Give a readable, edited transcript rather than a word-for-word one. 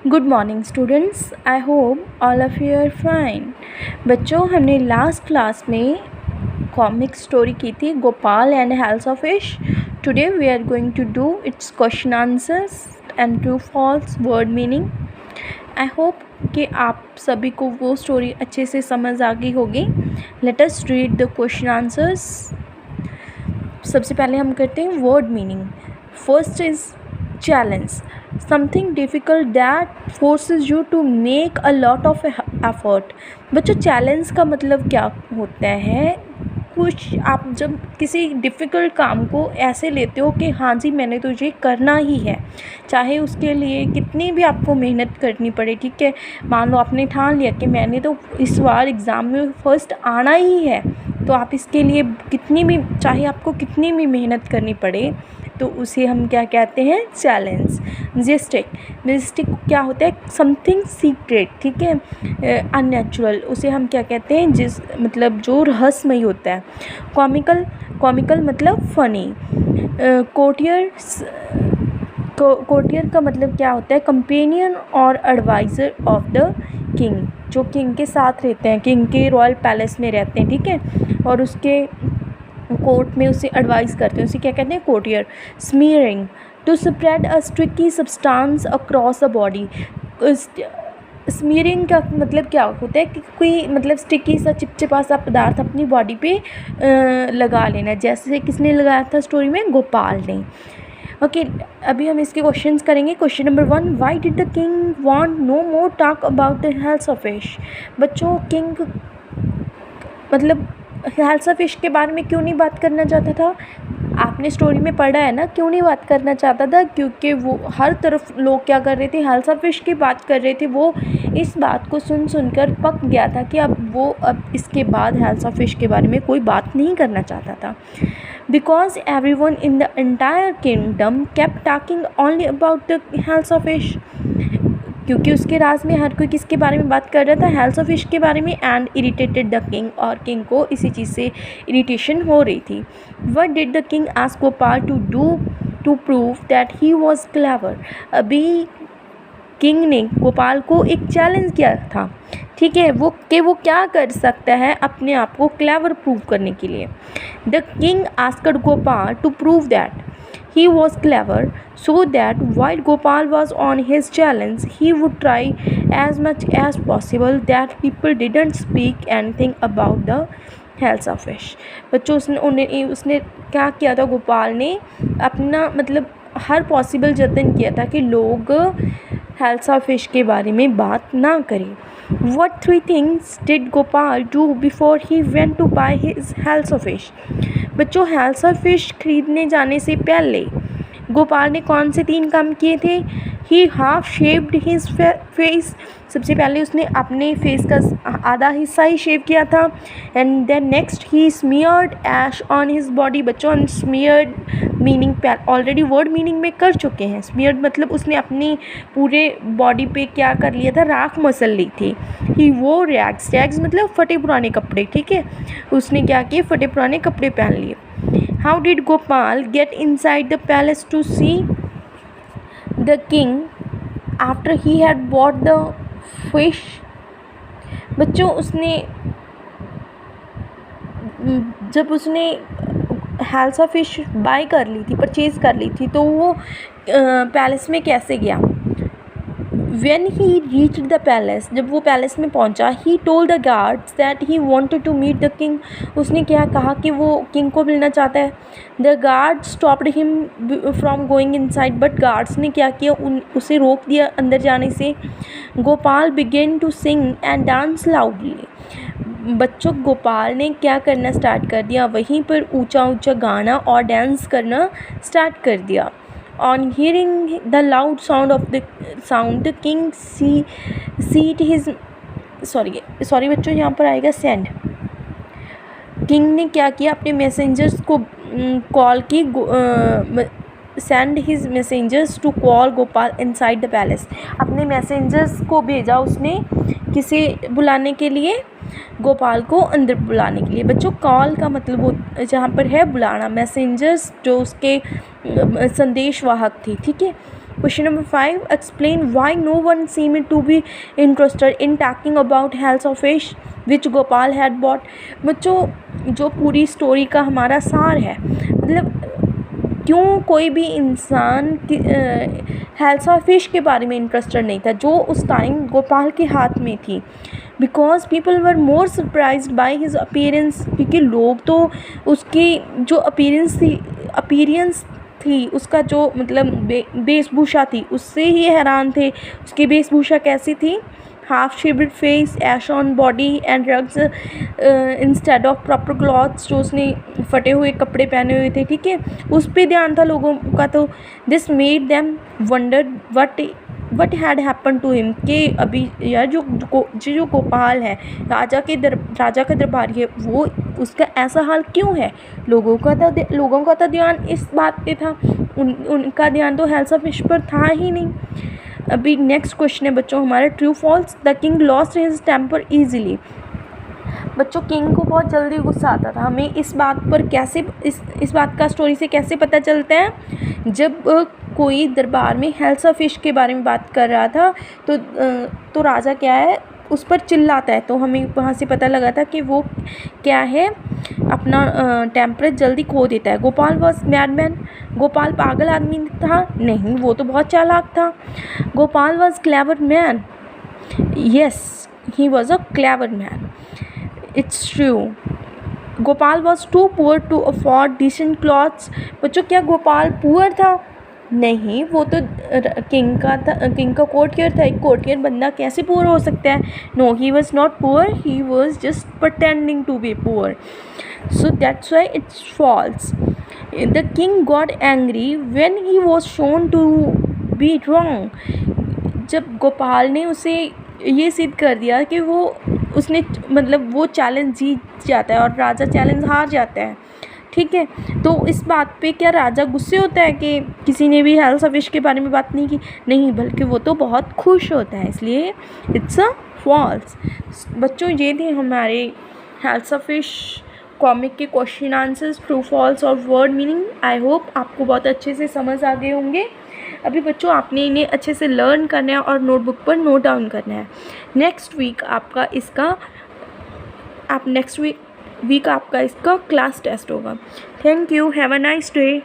Good morning students, I hope all of you are fine. बच्चों, हमने last class में comic story की थी Gopal and hilsa of fish. Today we are going to do its question answers and true false word meaning. I hope कि आप सभी को वो स्टोरी अच्छे से समझ आ गई होगी। Let us read the question answers. सबसे पहले हम करते हैं word meaning. First is challenge, something difficult that forces you to make a lot of effort. बच्चों, चैलेंज का मतलब क्या होता है? कुछ आप जब किसी डिफ़िकल्ट काम को ऐसे लेते हो कि हाँ जी मैंने तो ये करना ही है, चाहे उसके लिए कितनी भी आपको मेहनत करनी पड़े। ठीक है, मान लो आपने ठान लिया कि मैंने तो इस बार एग्ज़ाम में फ़र्स्ट आना ही है, तो आप इसके लिए कितनी भी, चाहे आपको कितनी भी मेहनत करनी पड़े, तो उसे हम क्या कहते हैं? चैलेंज। मिस्टेक क्या होता है? समथिंग सीक्रेट, ठीक है, अननेचुरल, उसे हम क्या कहते हैं? जिस मतलब जो रहस्यमय होता है। कॉमिकल मतलब फ़नी। कोर्टियर का मतलब क्या होता है? कंपेनियन और एडवाइज़र ऑफ द किंग, जो किंग के साथ रहते हैं, किंग के रॉयल पैलेस में रहते हैं, ठीक है, और उसके कोर्ट में उसे एडवाइस करते हैं, उसे क्या कहते हैं? Courtier. Smearing, to spread a sticky substance across the body. Smearing का मतलब क्या होता है कि कोई मतलब स्टिकी सा चिपचिपा सा पदार्थ अपनी बॉडी पे लगा लेना, जैसे किसने लगाया था स्टोरी में? गोपाल ने। ओके, अभी हम इसके क्वेश्चंस करेंगे। Question number 1, why did the king want no more talk about the health of fish. बच्चों, किंग मतलब हेल्थ ऑफ फिश के बारे में क्यों नहीं बात करना चाहता था? आपने स्टोरी में पढ़ा है ना, क्यों नहीं बात करना चाहता था? क्योंकि वो हर तरफ लोग क्या कर रहे थे? हेल्थ ऑफ फिश की बात कर रहे थे। वो इस बात को सुनकर पक गया था कि अब इसके बाद हेल्थ ऑफ फिश के बारे में कोई बात नहीं करना चाहता था। Because everyone in the entire kingdom kept talking only about the health of fish. क्योंकि उसके राज में हर कोई किसके बारे में बात कर रहा था? हेल्थ ऑफ फिश के बारे में। एंड इरिटेटेड द किंग, और किंग को इसी चीज़ से इरिटेशन हो रही थी। What did the king ask Gopal to do to prove that he was clever. अभी किंग ने गोपाल को एक चैलेंज किया था, ठीक है, वो क्या कर सकता है अपने आप को क्लेवर प्रूव करने के लिए। The king asked Gopal to prove that he was clever, so that while Gopal was on his challenge, he would try as much as possible that people didn't speak anything about the health of fish। बच्चों, उसने क्या किया था? गोपाल ने अपना मतलब हर possible जतन किया था कि लोग हेल्थ ऑफ फिश के बारे में बात ना करें। What 3 things did Gopal do before he went to buy his health of fish? बच्चों, हेल्थ ऑफ फिश खरीदने जाने से पहले गोपाल ने कौन से 3 काम किए थे? ही हाफ शेव्ड हिज फेस। सबसे पहले उसने अपने फेस का आधा हिस्सा ही शेव किया था। And then next he smeared ash on his body. बच्चों, smeared meaning already word meaning में कर चुके हैं। स्मीयर्ड मतलब उसने अपनी पूरे बॉडी पे क्या कर लिया था? राख मसल ली थी। ही वो रैग्स मतलब फटे पुराने कपड़े, ठीक है, उसने क्या किए? फटे पुराने कपड़े पहन लिए। How did Gopal get inside the palace to see the king after he had bought the fish. बच्चों, जब उसने हेल्थ ऑफ फिश बाय कर ली थी, परचेज़ कर ली थी, तो वो पैलेस में कैसे गया? When he reached the palace, जब वो पैलेस में पहुंचा, he told the guards that he wanted to meet the king। उसने क्या कहा? कि वो किंग को मिलना चाहता है। The guards stopped him from going inside, but guards ने क्या किया? उसे रोक दिया अंदर जाने से। Gopal began to sing and dance loudly। बच्चों, गोपाल ने क्या करना स्टार्ट कर दिया? वहीं पर ऊंचा ऊंचा गाना और डांस करना स्टार्ट कर दिया। On hearing the loud sound, the king seat his sorry बच्चों, यहाँ पर आएगा सेंड। किंग ने क्या किया? अपने मैसेंजर्स को कॉल की, send his messengers to call Gopal inside the palace. अपने मैसेंजर्स को भेजा उसने किसे बुलाने के लिए? गोपाल को अंदर बुलाने के लिए। बच्चों, कॉल का मतलब वो जहाँ पर है बुलाना, मैसेंजर्स जो उसके संदेशवाहक थे, ठीक है। Question number 5, explain why no one seemed to be interested in talking about health of fish which Gopal had bought. बच्चों जो पूरी स्टोरी का हमारा सार है, मतलब क्यों कोई भी इंसान हेल्थ ऑफ फिश के बारे में इंटरेस्टेड नहीं था जो उस टाइम गोपाल के हाथ में थी. Because people were more surprise by his appearance, क्योंकि लोग तो उसकी जो अपीयरेंस थी, उसका जो मतलब वेशभूषा थी, उससे ही हैरान थे. उसकी वेशभूषा कैसी थी? Half shaved face, ash on body and rags instead of proper clothes, जो उसने फटे हुए कपड़े पहने हुए थे. ठीक है, उस पर ध्यान था लोगों का. तो this made them wonder what had happen to him, कि अभी यार जो गोपाल है, राजा का दरबारी है, वो उसका ऐसा हाल क्यों है. लोगों का तो ध्यान इस बात पे था, उनका ध्यान तो हेल्थ ऑफ फिश पर था ही नहीं. अभी नेक्स्ट क्वेश्चन है बच्चों हमारा, true false. The king lost his temper easily. बच्चों किंग को बहुत जल्दी गुस्सा आता था. हमें इस बात पर कैसे इस बात का स्टोरी से कैसे पता चलता है? जब कोई दरबार में हेल्थ ऑफ फिश के बारे में बात कर रहा था तो राजा क्या है, उस पर चिल्लाता है. तो हमें वहाँ से पता लगा था कि वो क्या है, अपना टेम्परेचर जल्दी खो देता है. Gopal was madman. गोपाल पागल आदमी था? नहीं, वो तो बहुत चालाक था. Gopal was clever man. Yes, he was a clever man. It's true. Gopal was too poor to afford decent clothes. बच्चों क्या गोपाल पुअर था? नहीं, वो तो किंग का कोर्टियर था. एक कोर्टियर बंदा कैसे पुअर हो सकता है? No, he was not poor, he was just pretending to be poor. So that's why it's false. The king got angry when he was shown to be wrong. जब गोपाल ने उसे ये सिद्ध कर दिया कि उसने मतलब वो चैलेंज जीत जाता है और राजा चैलेंज हार जाता है. ठीक है, तो इस बात पे क्या राजा गुस्से होता है कि किसी ने भी हेल्थ ऑफ फिश के बारे में बात नहीं की? नहीं, बल्कि वो तो बहुत खुश होता है. इसलिए इट्स अ फॉल्स. बच्चों ये थे हमारे हेल्थ ऑफ फिश कॉमिक के क्वेश्चन आंसर्स, ट्रू फॉल्स और वर्ड मीनिंग. आई होप आपको बहुत अच्छे से समझ आ गए होंगे. अभी बच्चों आपने इन्हें अच्छे से लर्न करना है और नोटबुक पर नोट डाउन करना है. नेक्स्ट वीक आपका इसका क्लास टेस्ट होगा. Thank you. Have a nice day.